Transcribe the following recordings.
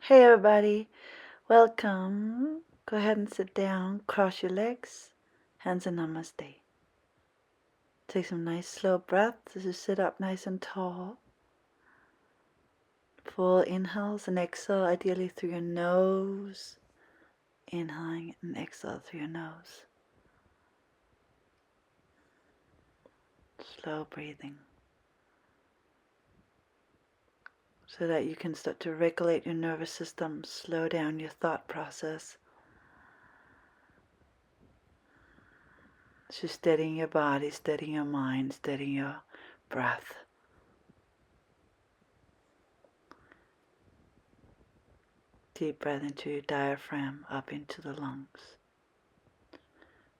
Hey everybody, welcome. Go ahead and sit down, cross your legs, hands in namaste. Take some nice slow breaths as you sit up nice and tall. Full inhales and exhale, ideally through your nose. Inhaling and exhale through your nose. Slow breathing. So that you can start to regulate your nervous system, slow down your thought process. So steadying your body, steadying your mind, steadying your breath. Deep breath into your diaphragm, up into the lungs.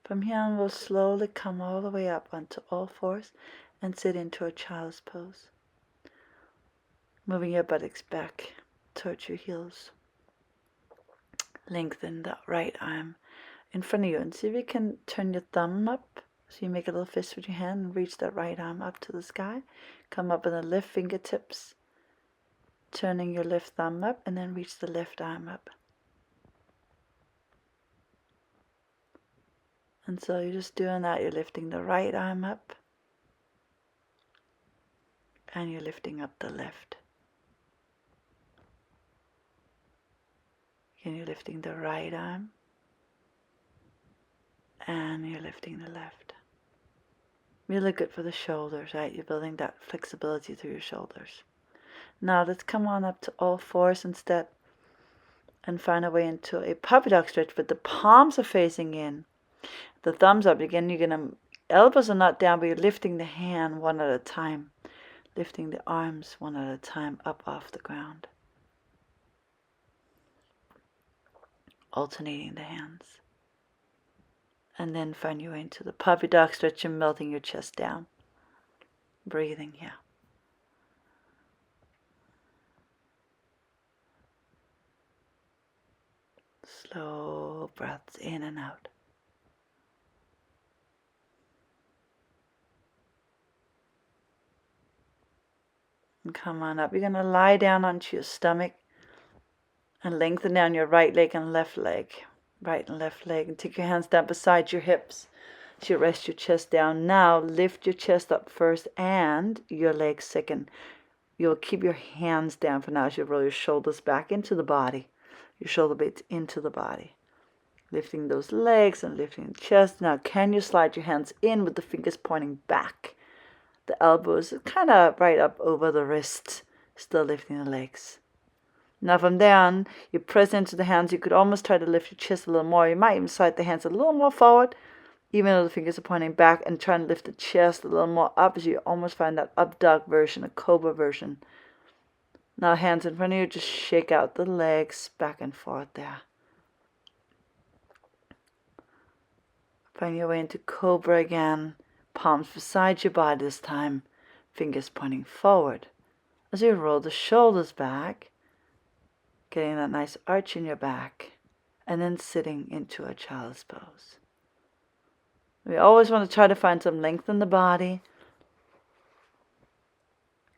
From here on, we'll slowly come all the way up onto all fours and sit into a child's pose. Moving your buttocks back towards your heels. Lengthen the right arm in front of you and see if you can turn your thumb up. So you make a little fist with your hand and reach that right arm up to the sky. Come up and lift fingertips, turning your left thumb up and then reach the left arm up. And so you're just doing that. You're lifting the right arm up and you're lifting up the left. And you're lifting the right arm and you're lifting the left. Really good for the shoulders, right? You're building that flexibility through your shoulders. Now let's come on up to all fours instead and find a way into a puppy dog stretch, but the palms are facing in. The thumbs up. Again, you're gonna, elbows are not down, but you're lifting the hand one at a time. Lifting the arms one at a time up off the ground. Alternating the hands. And then find your way into the puppy dog stretch and melting your chest down. Breathing here. Slow breaths in and out. And come on up. You're going to lie down onto your stomach and lengthen down your right leg and left leg. Right and left leg. And take your hands down beside your hips. So you rest your chest down. Now lift your chest up first and your legs second. You'll keep your hands down for now as you roll your shoulders back into the body. Your shoulder blades into the body. Lifting those legs and lifting the chest. Now can you slide your hands in with the fingers pointing back? The elbows kind of right up over the wrists. Still lifting the legs. Now from there on, you press into the hands. You could almost try to lift your chest a little more. You might even slide the hands a little more forward, even though the fingers are pointing back, and try and lift the chest a little more up as you almost find that up dog version, a Cobra version. Now hands in front of you, just shake out the legs back and forth there. Find your way into Cobra again. Palms beside your body this time. Fingers pointing forward. As you roll the shoulders back, getting that nice arch in your back, and then sitting into a child's pose. We always want to try to find some length in the body.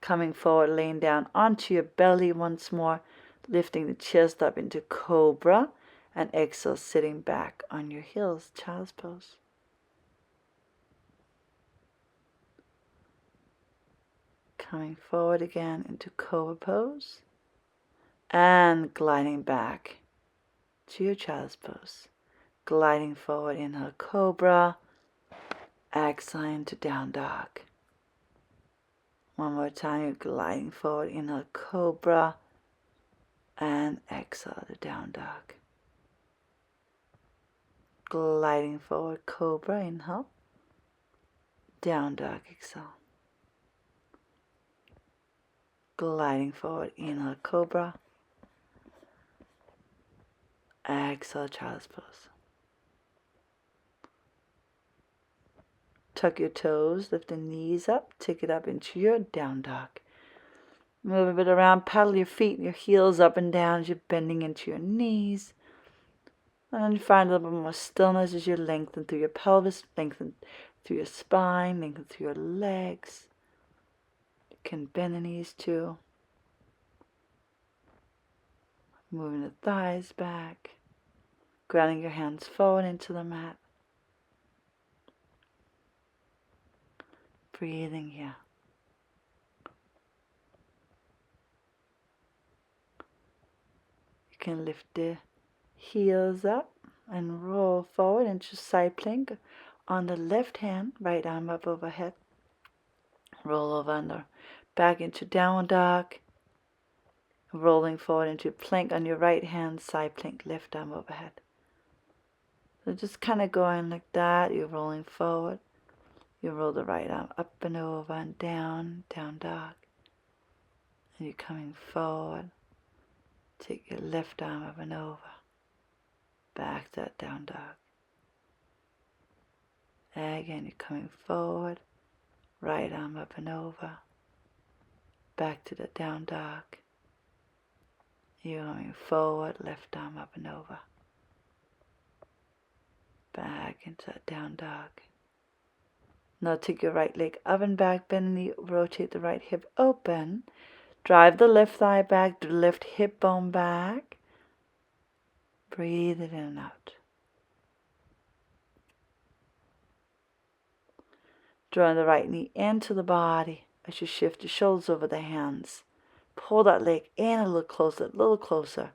Coming forward, laying down onto your belly once more, lifting the chest up into Cobra, and exhale, sitting back on your heels, child's pose. Coming forward again into Cobra pose, and gliding back to your child's pose. Gliding forward, inhale Cobra, exhale into down dog. One more time, you're gliding forward, inhale Cobra, and exhale to down dog. Gliding forward, Cobra, inhale, down dog, exhale. Gliding forward, inhale Cobra, exhale child's pose. Tuck your toes, lift the knees up, take it up into your down dog. Move a bit around, paddle your feet and your heels up and down as you're bending into your knees. And then you find a little bit more stillness as you lengthen through your pelvis, lengthen through your spine, lengthen through your legs. You can bend the knees too. Moving the thighs back. Grounding your hands forward into the mat. Breathing here. You can lift the heels up and roll forward into side plank. On the left hand, right arm up overhead. Roll over under. Back into downward dog. Rolling forward into plank on your right hand, side plank, left arm overhead. So just kind of going like that. You're rolling forward. You roll the right arm up and over and down, down dog. And you're coming forward. Take your left arm up and over. Back to that down dog. Again, you're coming forward. Right arm up and over. Back to the down dog. You're going forward, left arm up and over. Back into that down dog. Now take your right leg up and back, bend the knee, rotate the right hip open. Drive the left thigh back, the left hip bone back. Breathe it in and out. Drawing the right knee into the body as you shift your shoulders over the hands. Pull that leg in a little closer.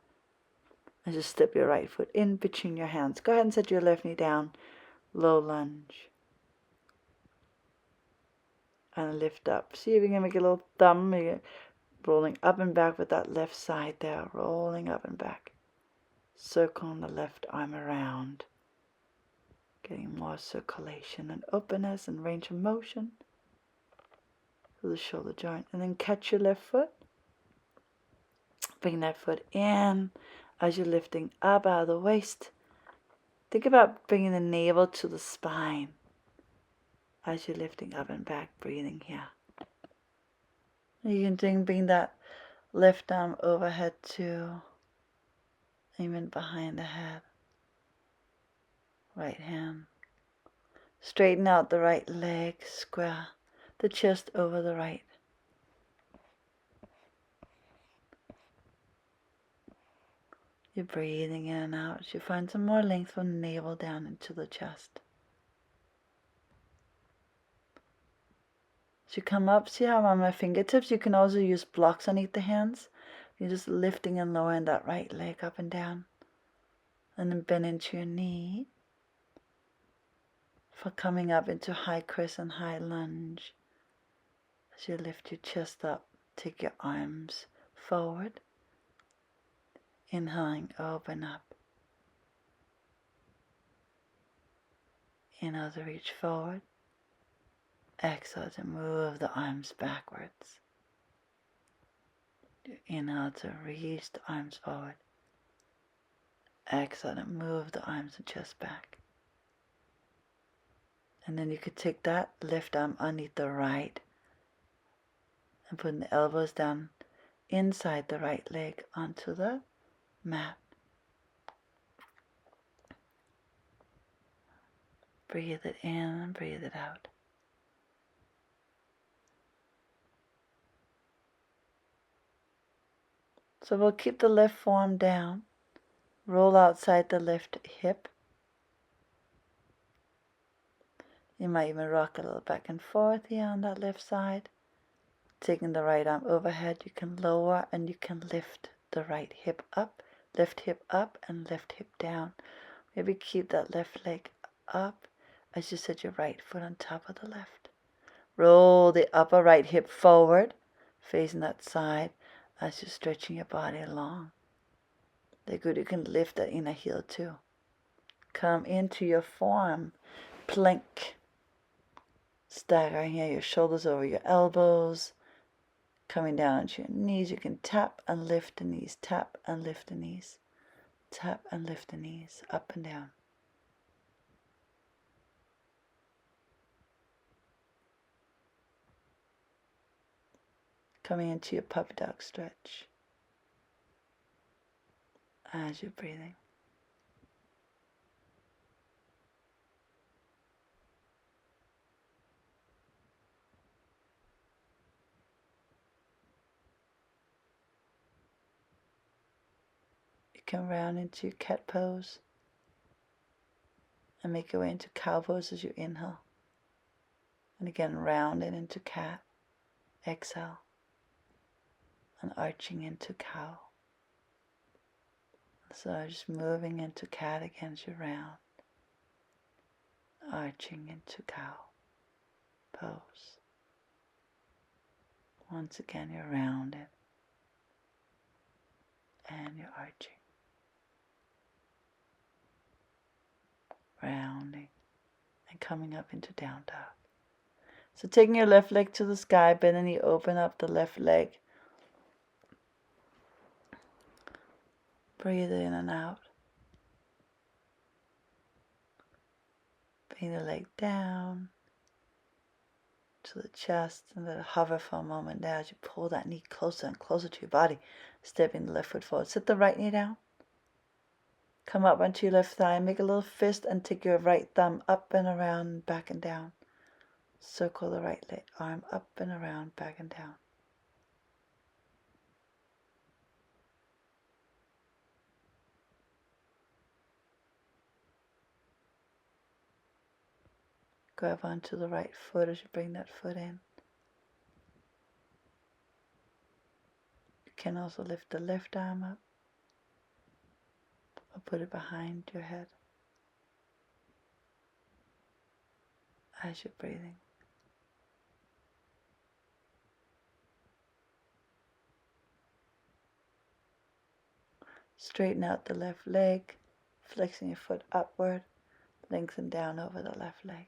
As you step your right foot in between your hands. Go ahead and set your left knee down. Low lunge. And lift up. See if you can make a little thumb. Rolling up and back with that left side there. Rolling up and back. Circling the left arm around. Getting more circulation and openness and range of motion. Through the shoulder joint. And then catch your left foot. Bring that foot in as you're lifting up out of the waist. Think about bringing the navel to the spine as you're lifting up and back, breathing here. You can bring that left arm overhead too, even behind the head. Right hand. Straighten out the right leg, square the chest over the right. You're breathing in and out as you find some more length from the navel down into the chest. As you come up, see how I'm on my fingertips? You can also use blocks underneath the hands. You're just lifting and lowering that right leg up and down. And then bend into your knee. For coming up into high crescent, high lunge. As you lift your chest up, take your arms forward. Inhaling, open up. Inhale to reach forward. Exhale to move the arms backwards. Inhale to reach the arms forward. Exhale to move the arms and chest back. And then you could take that left arm underneath the right and putting the elbows down inside the right leg onto the mat. Breathe it in and breathe it out. So we'll keep the left forearm down. Roll outside the left hip. You might even rock a little back and forth here on that left side. Taking the right arm overhead, you can lower and you can lift the right hip up and left hip down. Maybe keep that left leg up as you set your right foot on top of the left. Roll the upper right hip forward, facing that side as you're stretching your body along. They're good. You can lift that inner heel too. Come into your forearm plank. Staggering here, your shoulders over your elbows. Coming down to your knees, you can tap and lift the knees, tap and lift the knees, tap and lift the knees, up and down. Coming into your puppy dog stretch as you're breathing. come round into your cat pose. And make your way into cow pose as you inhale. And again, rounding into cat. Exhale. And arching into cow. So just moving into cat again as you round. Arching into cow pose. Once again, you're rounded. And you're arching. Rounding. And coming up into down dog. So taking your left leg to the sky, bending you open up the left leg. Breathe in and out. Bring the leg down to the chest and let it hover for a moment there as you pull that knee closer and closer to your body. Stepping the left foot forward. Sit the right knee down. Come up onto your left thigh. Make a little fist and take your right thumb up and around, back and down. Circle the right leg, arm up and around, back and down. Grab onto the right foot as you bring that foot in. You can also lift the left arm up or put it behind your head as you're breathing. Straighten out the left leg, flexing your foot upward, lengthen down over the left leg.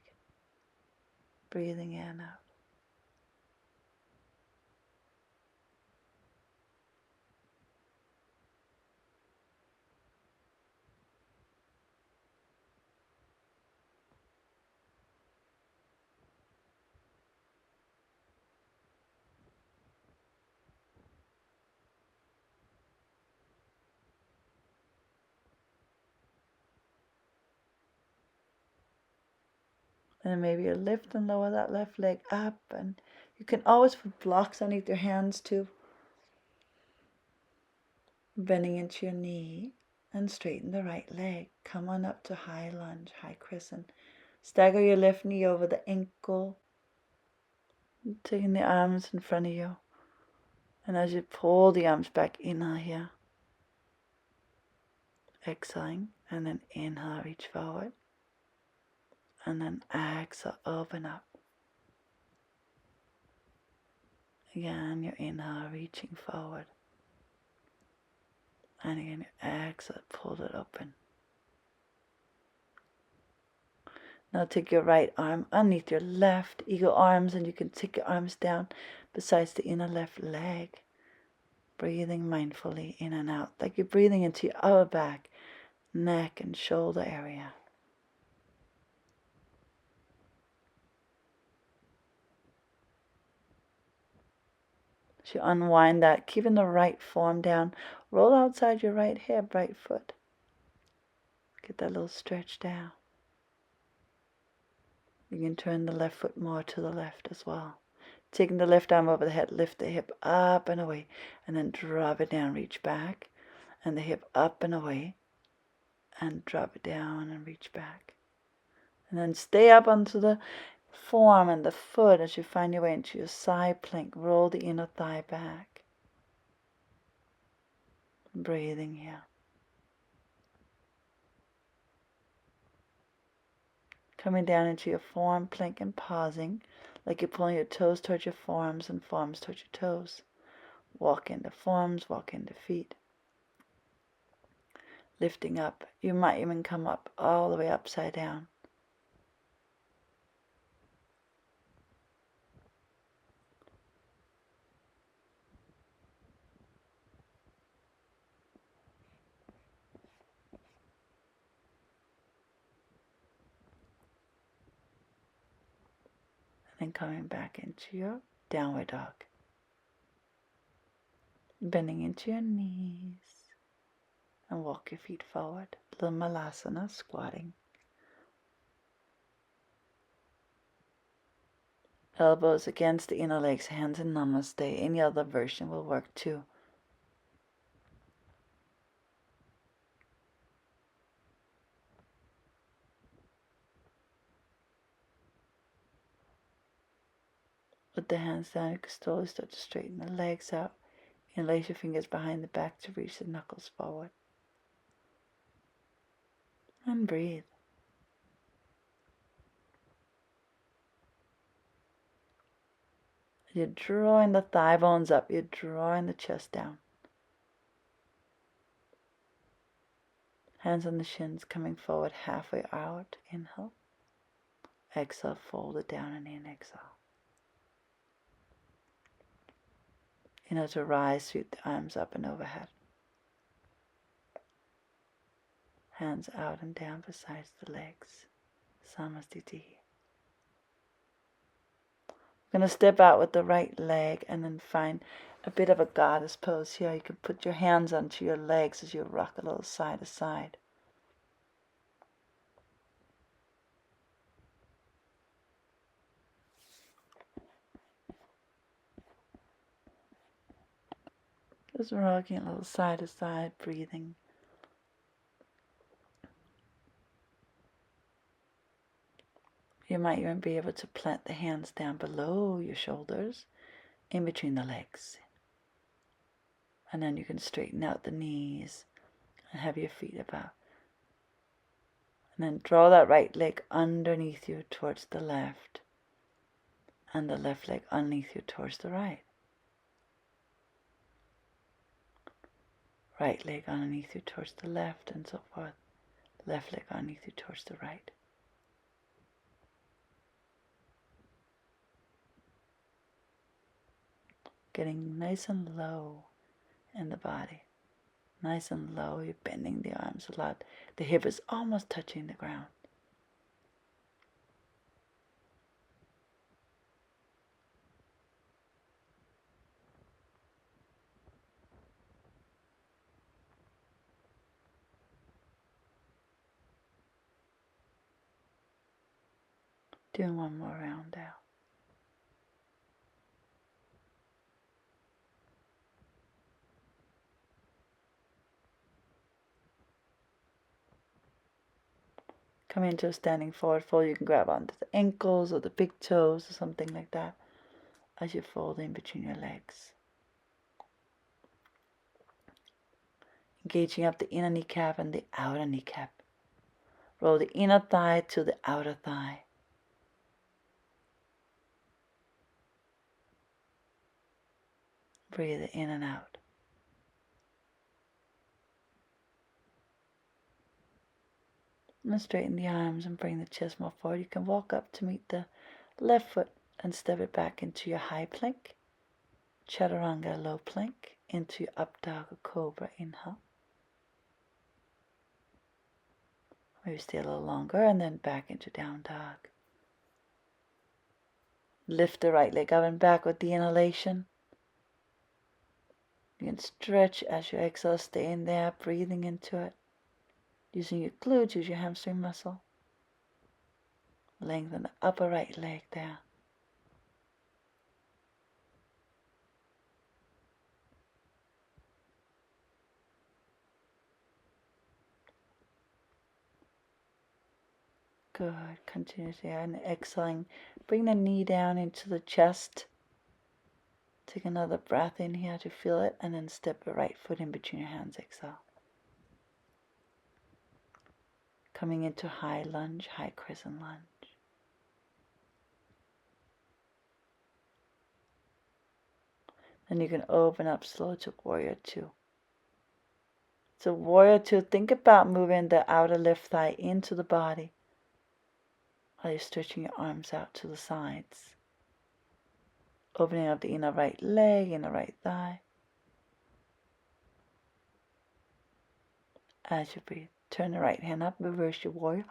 Breathing in and out. And then maybe you lift and lower that left leg up, and you can always put blocks underneath your hands too. Bending into your knee and straighten the right leg. Come on up to high lunge, high crescent. Stagger your left knee over the ankle. Taking the arms in front of you. And as you pull the arms back, inhale here. Exhaling, and then inhale, reach forward. And then exhale, open up. Again, your inhale, reaching forward. And again, your exhale, pull it open. Now take your right arm underneath your left eagle arms, and you can take your arms down besides the inner left leg. Breathing mindfully in and out, like you're breathing into your upper back, neck, and shoulder area. As you unwind that, keeping the right form down, roll outside your right hip, right foot. Get that little stretch down. You can turn the left foot more to the left as well. Taking the left arm over the head, lift the hip up and away, and then drop it down, reach back, and the hip up and away, and drop it down and reach back. And then stay up onto the form and the foot as you find your way into your side plank. Roll the inner thigh back. Breathing here. Coming down into your form plank and pausing, like you're pulling your toes towards your forearms and forearms towards your toes. Walk into forms, walk into feet. Lifting up. You might even come up all the way upside down. And then coming back into your downward dog. Bending into your knees. And walk your feet forward. Little malasana, squatting. Elbows against the inner legs, hands in namaste. Any other version will work too. With the hands down, you can slowly start to straighten the legs out. Interlace your fingers behind the back to reach the knuckles forward. And breathe. You're drawing the thigh bones up. You're drawing the chest down. Hands on the shins, coming forward halfway out. Inhale. Exhale, fold it down and in. Exhale. Inhale to rise, sweep the arms up and overhead. Hands out and down besides the legs. Samastiti. We're going to step out with the right leg and then find a bit of a goddess pose here. You can put your hands onto your legs as you rock a little side to side. Just rocking a little side to side, breathing. You might even be able to plant the hands down below your shoulders, in between the legs. And then you can straighten out the knees and have your feet about. And then draw that right leg underneath you towards the left, and the left leg underneath you towards the right. Right leg underneath you towards the left, and so forth. Left leg underneath you towards the right. Getting nice and low in the body. Nice and low. You're bending the arms a lot. The hip is almost touching the ground. Doing one more round out. Come into a standing forward fold. You can grab onto the ankles or the big toes or something like that as you fold in between your legs. Engaging up the inner kneecap and the outer kneecap. Roll the inner thigh to the outer thigh. Breathe it in and out. And straighten the arms and bring the chest more forward. You can walk up to meet the left foot and step it back into your high plank. Chaturanga, low plank, into your up dog or cobra. Inhale. Maybe stay a little longer and then back into down dog. Lift the right leg up and back with the inhalation. You can stretch as you exhale, stay in there, breathing into it. Using your glutes, use your hamstring muscle. Lengthen the upper right leg there. Good. Continue there. And exhaling, bring the knee down into the chest. Take another breath in here to feel it, and then step the right foot in between your hands. Exhale. Coming into high lunge, high crescent lunge. Then you can open up slow to warrior two. So warrior two, think about moving the outer left thigh into the body while you're stretching your arms out to the sides. Opening up the inner right leg, inner right thigh. As you breathe, turn the right hand up, reverse your warrior.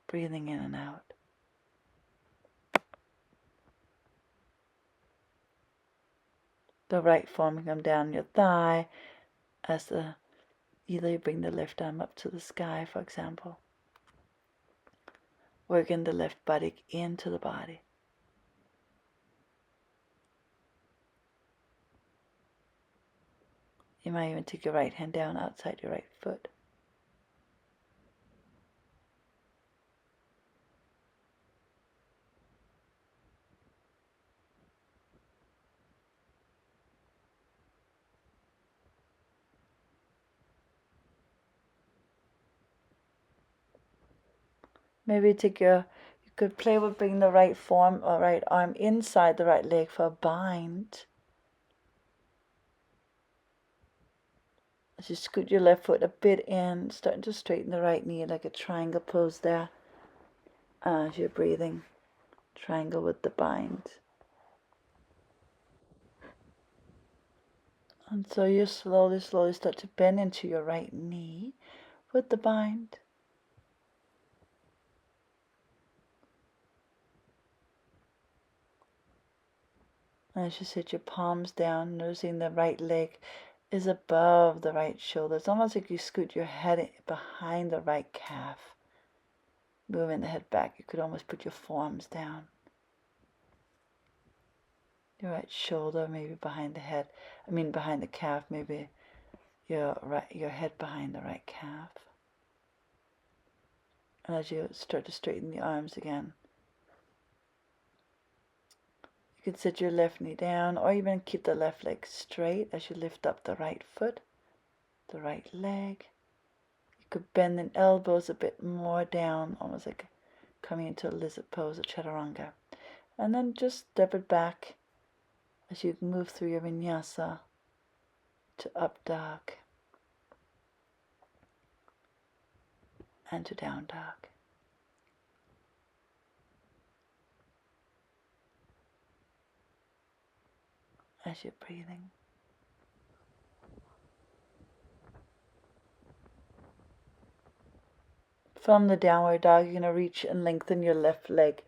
Breathing in and out. The right forearm come down your thigh as either you bring the left arm up to the sky, for example. Working the left buttock into the body. You might even take your right hand down outside your right foot. Maybe you could play with bringing the right form or right arm inside the right leg for a bind. As you scoot your left foot a bit in, starting to straighten the right knee like a triangle pose there. As you're breathing, triangle with the bind. And so you slowly start to bend into your right knee with the bind. As you sit your palms down, noticing the right leg is above the right shoulder. It's almost like you scoot your head behind the right calf. Moving the head back, you could almost put your forearms down. Your right shoulder maybe behind the head. Behind the calf, maybe your head behind the right calf. And as you start to straighten the arms again, you can sit your left knee down or even keep the left leg straight as you lift up the right foot, the right leg. You could bend the elbows a bit more down, almost like coming into a lizard pose, a chaturanga. And then just step it back as you move through your vinyasa to up dog and to down dog. As you're breathing. From the downward dog, you're going to reach and lengthen your left leg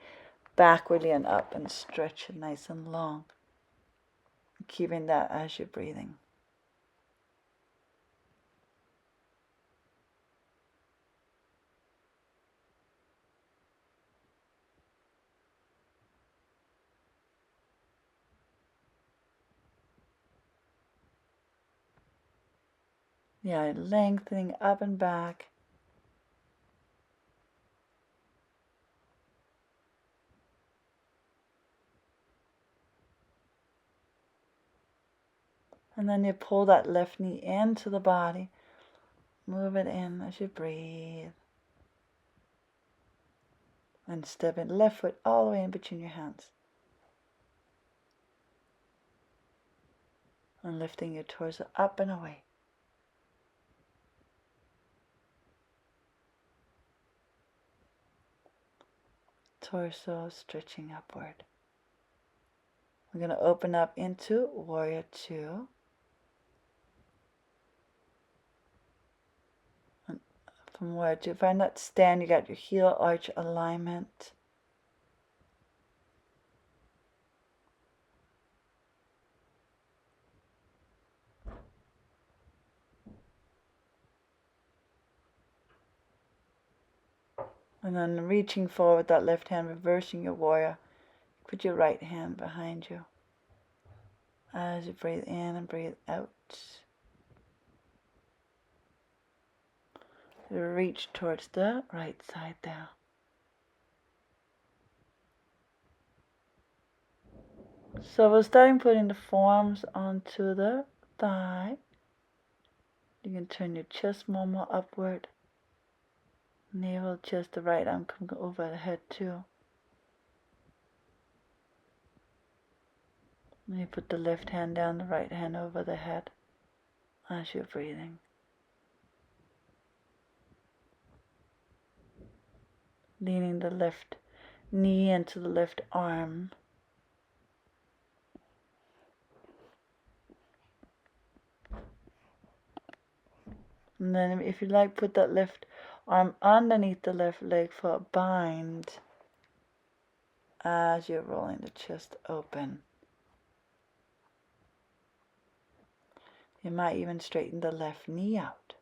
backwardly and up and stretch it nice and long. Keeping that as you're breathing. Yeah, lengthening up and back. And then you pull that left knee into the body. Move it in as you breathe. And step in left foot all the way in between your hands. And lifting your torso up and away. Torso stretching upward. We're going to open up into Warrior Two. And from Warrior Two, find that stand, you got your heel arch alignment. And then reaching forward that left hand, reversing your warrior. Put your right hand behind you. As you breathe in and breathe out. Reach towards the right side there. So we're starting putting the forearms onto the thigh. You can turn your chest more upward. Navel, chest, the right arm come over the head too. And you put the left hand down, the right hand over the head as you're breathing. Leaning the left knee into the left arm. And then if you like, put that left arm underneath the left leg for a bind as you're rolling the chest open. You might even straighten the left knee out.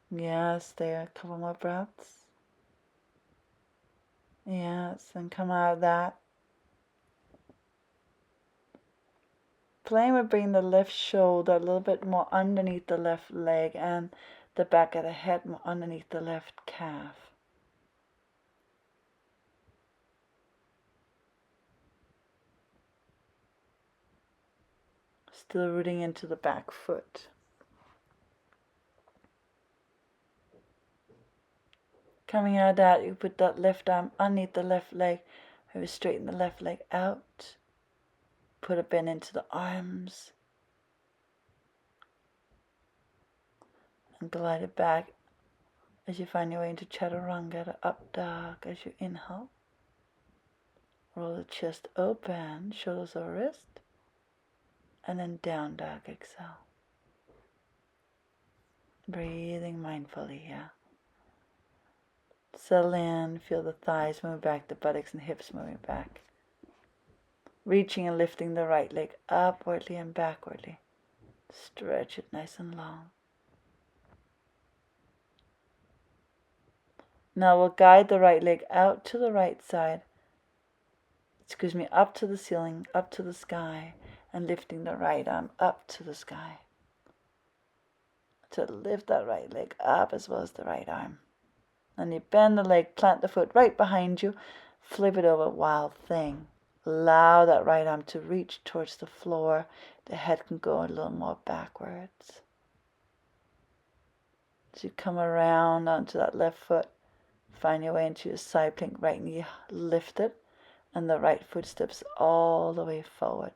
Yes, there, a couple more breaths. Yes, and come out of that. Playing with bringing the left shoulder a little bit more underneath the left leg and the back of the head more underneath the left calf. Still rooting into the back foot. Coming out of that, you put that left arm underneath the left leg. Maybe straighten the left leg out. Put a bend into the arms. And glide it back as you find your way into chaturanga, the up dog, as you inhale. Roll the chest open, shoulders over wrist. And then down dog, exhale. Breathing mindfully here. Settle in, feel the thighs move back, the buttocks and hips moving back. Reaching and lifting the right leg upwardly and backwardly. Stretch it nice and long. Now we'll guide the right leg out to the right side. Up to the ceiling, up to the sky, and lifting the right arm up to the sky. To lift that right leg up as well as the right arm. And you bend the leg, plant the foot right behind you, flip it over, wild thing. Allow that right arm to reach towards the floor. The head can go a little more backwards. As you come around onto that left foot, find your way into your side plank, right knee lifted, and the right foot steps all the way forward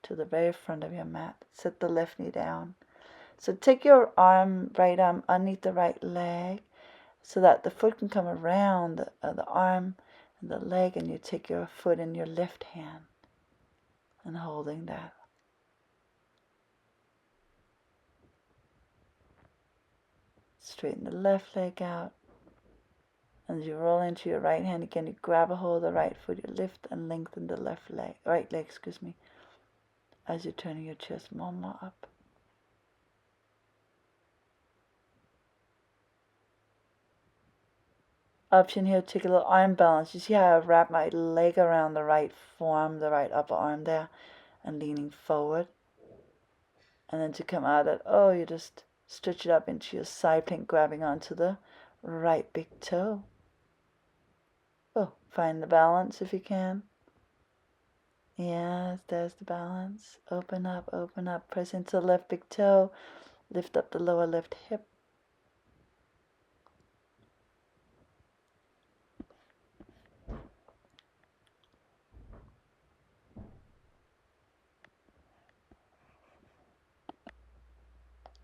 to the very front of your mat. Set the left knee down. So take your right arm underneath the right leg, so that the foot can come around the arm and the leg, and you take your foot in your left hand and holding that. Straighten the left leg out. As you roll into your right hand again, you grab a hold of the right foot, you lift and lengthen the right leg, as you're turning your chest more and more up. Option here, take a little arm balance. You see how I wrap my leg around the right forearm, the right upper arm there, and leaning forward. And then to come out of that, you just stretch it up into your side plank, grabbing onto the right big toe. Find the balance if you can. Yes, there's the balance. Open up, press into the left big toe, lift up the lower left hip.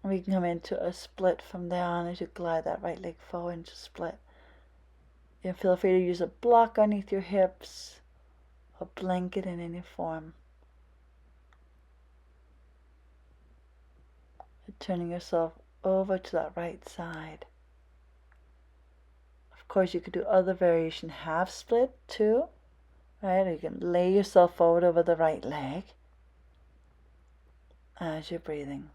We can come into a split from there on as you glide that right leg forward into split. You feel free to use a block underneath your hips, a blanket in any form. You're turning yourself over to that right side. Of course, you could do other variation, half split too, right? Or you can lay yourself forward over the right leg as you're breathing.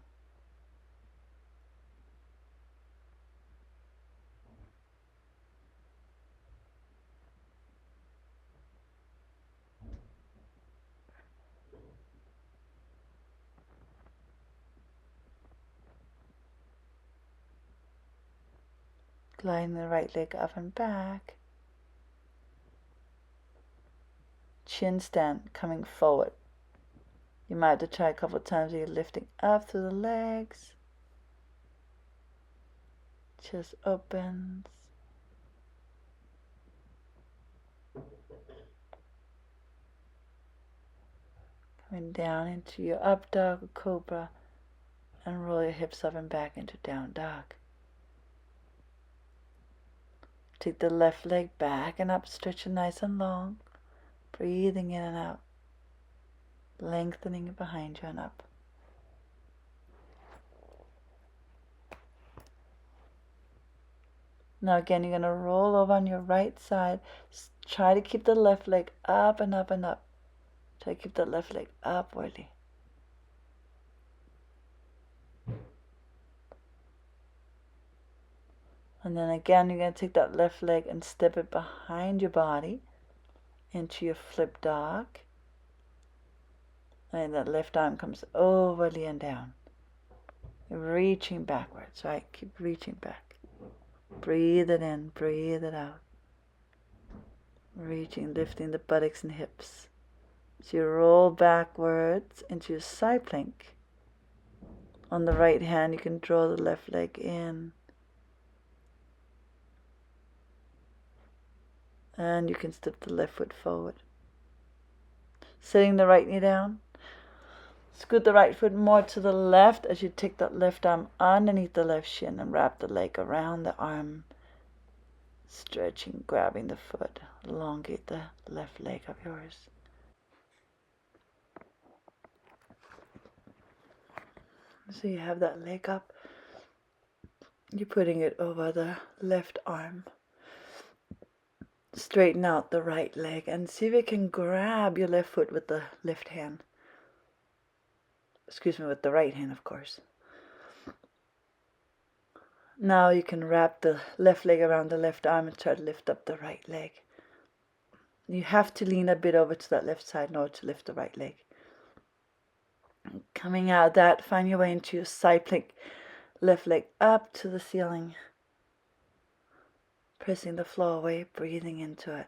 Gliding the right leg up and back. Chin stand coming forward. You might have to try a couple of times where you're lifting up through the legs. Chest opens. Coming down into your up dog or cobra, and roll your hips up and back into down dog. Take the left leg back and up, stretch it nice and long. Breathing in and out. Lengthening it behind you and up. Now again, you're going to roll over on your right side. Try to keep the left leg up and up and up. Try to keep the left leg upwardly. And then again, you're going to take that left leg and step it behind your body into your flip dog. And that left arm comes overly and down. You're reaching backwards, right? Keep reaching back. Breathe it in, breathe it out. Reaching, lifting the buttocks and hips. So you roll backwards into your side plank. On the right hand, you can draw the left leg in. And you can step the left foot forward. Setting the right knee down. Scoot the right foot more to the left as you take that left arm underneath the left shin and wrap the leg around the arm. Stretching, grabbing the foot. Elongate the left leg of yours. So you have that leg up. You're putting it over the left arm. Straighten out the right leg and see if you can grab your left foot with the left hand. Excuse me, with the right hand, of course. Now you can wrap the left leg around the left arm and try to lift up the right leg. You have to lean a bit over to that left side in order to lift the right leg. Coming out of that, find your way into your side plank. Left leg up to the ceiling. Pressing the floor away, breathing into it.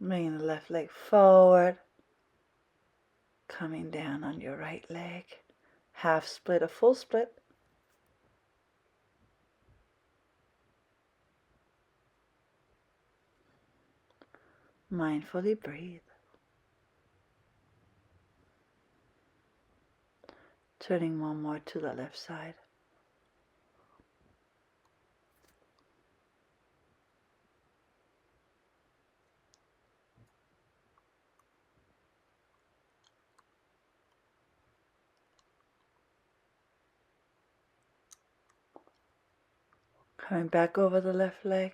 Bringing the left leg forward. Coming down on your right leg. Half split, a full split. Mindfully breathe. Turning one more to the left side. Coming back over the left leg.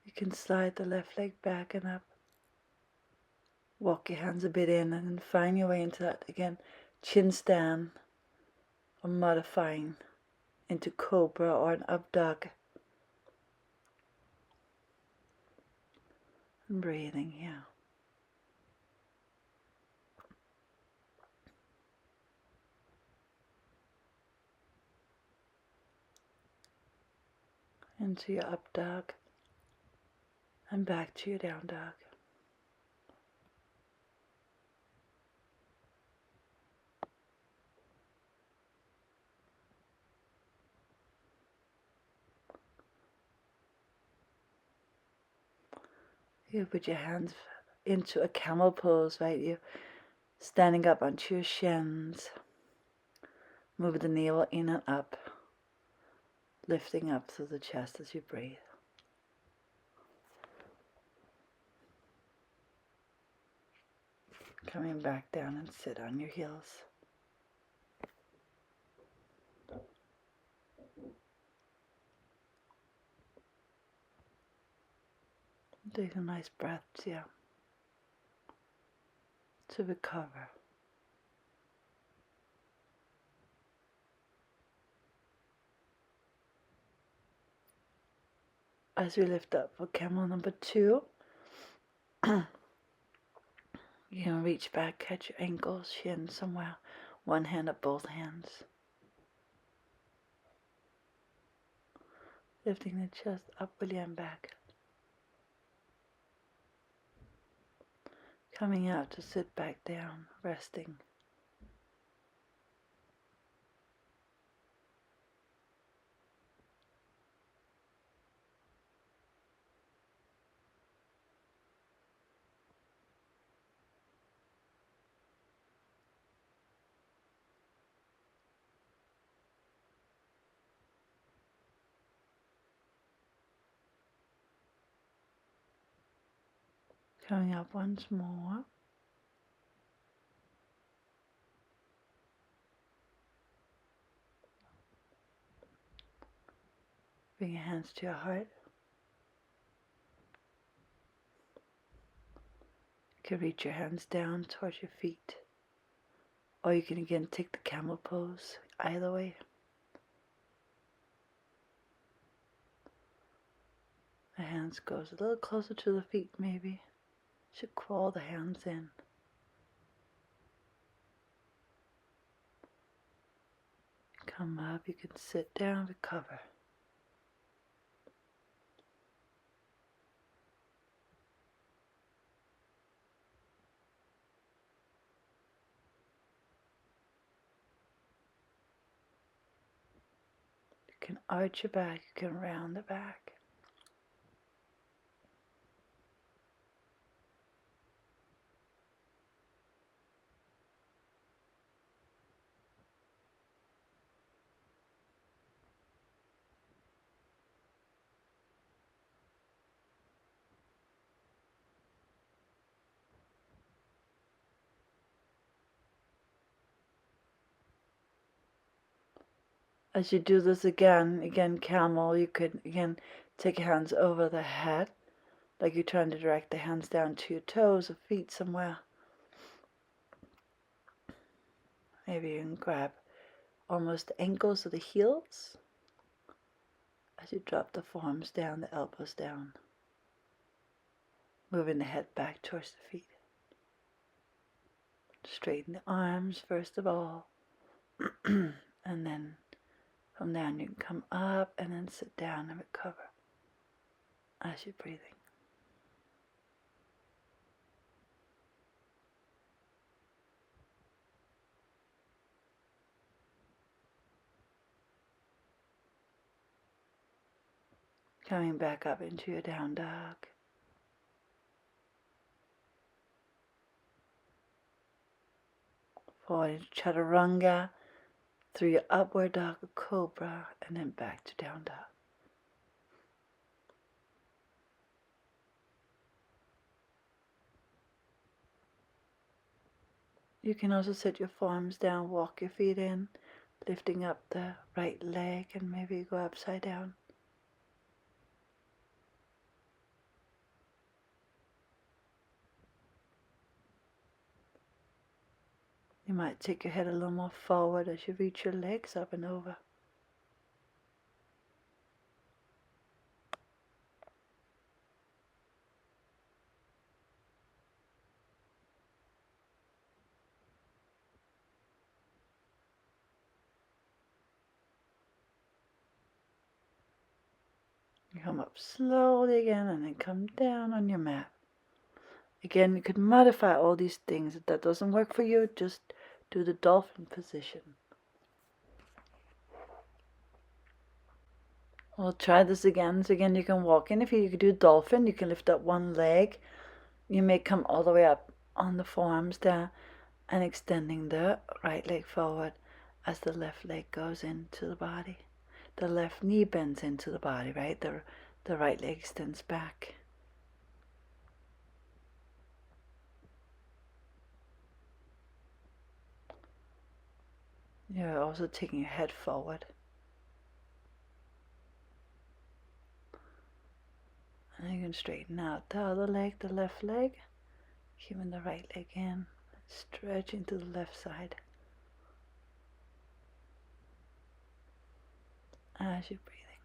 You can slide the left leg back and up. Walk your hands a bit in and then find your way into that again. Chin stand or modifying into Cobra or an up dog. And breathing here. Into your up dog and back to your down dog. You put your hands into a camel pose, right? You standing up onto your shins. Move the navel in and up, lifting up through the chest as you breathe. Coming back down and sit on your heels. Take a nice breath, yeah, to recover. As we lift up for camel number 2, you can reach back, catch your ankles, shin somewhere, one hand up both hands. Lifting the chest upwardly and back. Coming out to sit back down, resting. Coming up once more. Bring your hands to your heart. You can reach your hands down towards your feet. Or you can again take the camel pose, either way. The hands goes a little closer to the feet maybe. Should crawl the hands in. Come up, you can sit down, recover. You can arch your back, you can round the back. As you do this again, camel, you could again take your hands over the head, like you're trying to direct the hands down to your toes or feet somewhere. Maybe you can grab almost the ankles or the heels as you drop the forearms down, the elbows down. Moving the head back towards the feet. Straighten the arms first of all, and then from there you can come up and then sit down and recover as you're breathing. Coming back up into your down dog. Forward into chaturanga, through your upward dog or cobra, and then back to down dog. You can also set your forearms down, walk your feet in, lifting up the right leg, and maybe go upside down. You might take your head a little more forward as you reach your legs up and over. You come up slowly again and then come down on your mat. Again, you could modify all these things. If that doesn't work for you, just do the dolphin position. We'll try this again. So again, you can walk in. If you could do dolphin, you can lift up one leg. You may come all the way up on the forearms there and extending the right leg forward as the left leg goes into the body. The left knee bends into the body, right? The right leg extends back. You're also taking your head forward. And you can straighten out the other leg, the left leg, keeping the right leg in, stretching to the left side as you're breathing.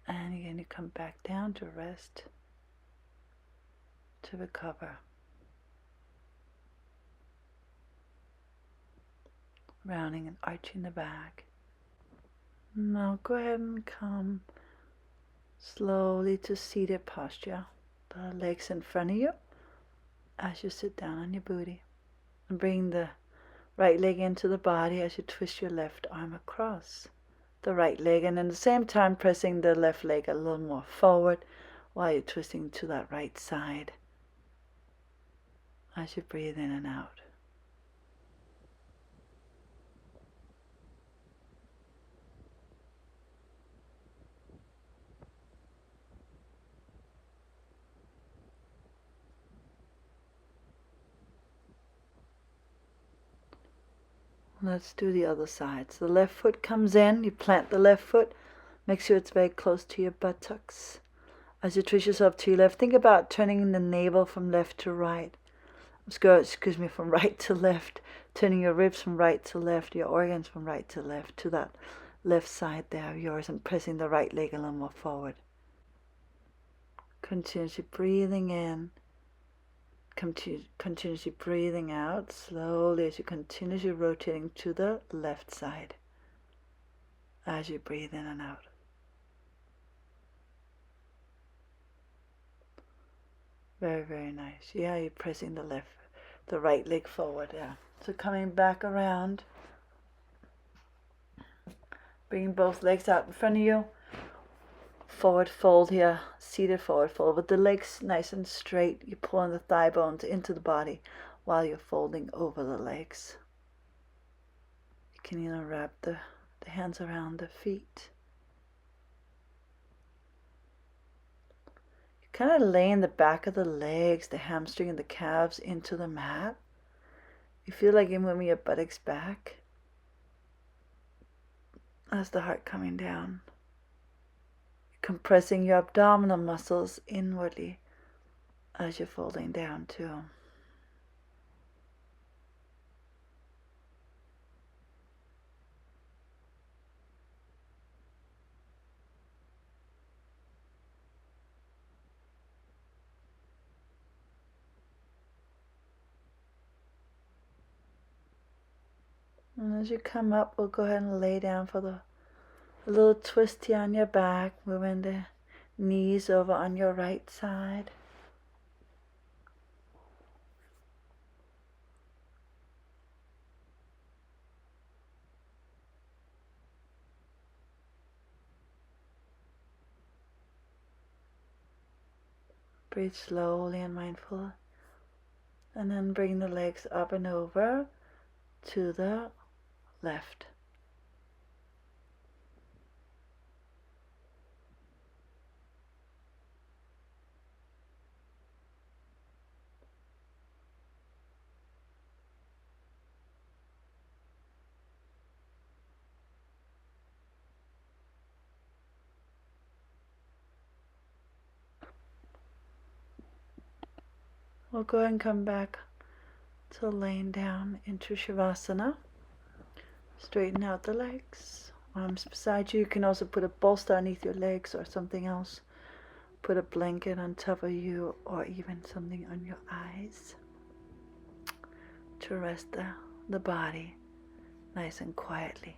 And again, you come back down to rest, to recover. Rounding and arching the back. Now go ahead and come slowly to seated posture. The legs in front of you as you sit down on your booty. And bring the right leg into the body as you twist your left arm across the right leg, and at the same time pressing the left leg a little more forward while you're twisting to that right side as you breathe in and out. Let's do the other side. So the left foot comes in, you plant the left foot, make sure it's very close to your buttocks. As you twist yourself to your left, think about turning the navel from left to right. Excuse me, from right to left. Turning your ribs from right to left, your organs from right to left, to that left side there of yours, and pressing the right leg a little more forward. Continuously breathing in. Continuously breathing out slowly as you continuously rotating to the left side as you breathe in and out. Very, very nice. Yeah, you're pressing the right leg forward. Yeah. So coming back around, bringing both legs out in front of you. Forward fold here, seated forward fold with the legs nice and straight. You're pulling the thigh bones into the body while you're folding over the legs. You can even wrap the hands around the feet. You're kind of laying the back of the legs, the hamstring and the calves into the mat. You feel like you're moving your buttocks back. That's the heart coming down. Compressing your abdominal muscles inwardly as you're folding down too. And as you come up, we'll go ahead and lay down for a little twist here on your back, moving the knees over on your right side. Breathe slowly and mindful. And then bring the legs up and over to the left. We'll go ahead and come back to laying down into Savasana. Straighten out the legs. Arms beside you. You can also put a bolster underneath your legs or something else. Put a blanket on top of you or even something on your eyes to rest the body nice and quietly.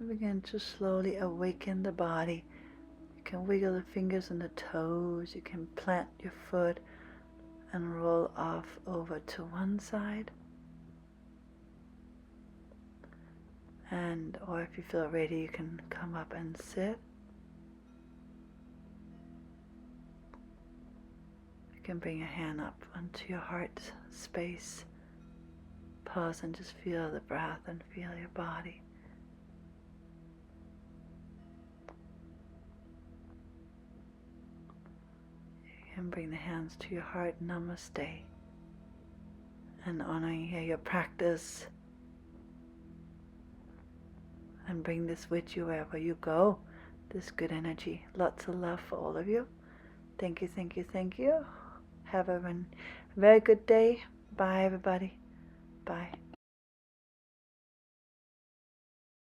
Begin to slowly awaken the body. You can wiggle the fingers and the toes. You can plant your foot and roll off over to one side. Or if you feel ready, you can come up and sit. can bring a hand up onto your heart space. Pause and just feel the breath and feel your body. You can bring the hands to your heart, namaste. And honoring here your practice. And bring this with you wherever you go. This good energy. Lots of love for all of you. Thank you, thank you, thank you. Have a very good day. Bye, everybody. Bye.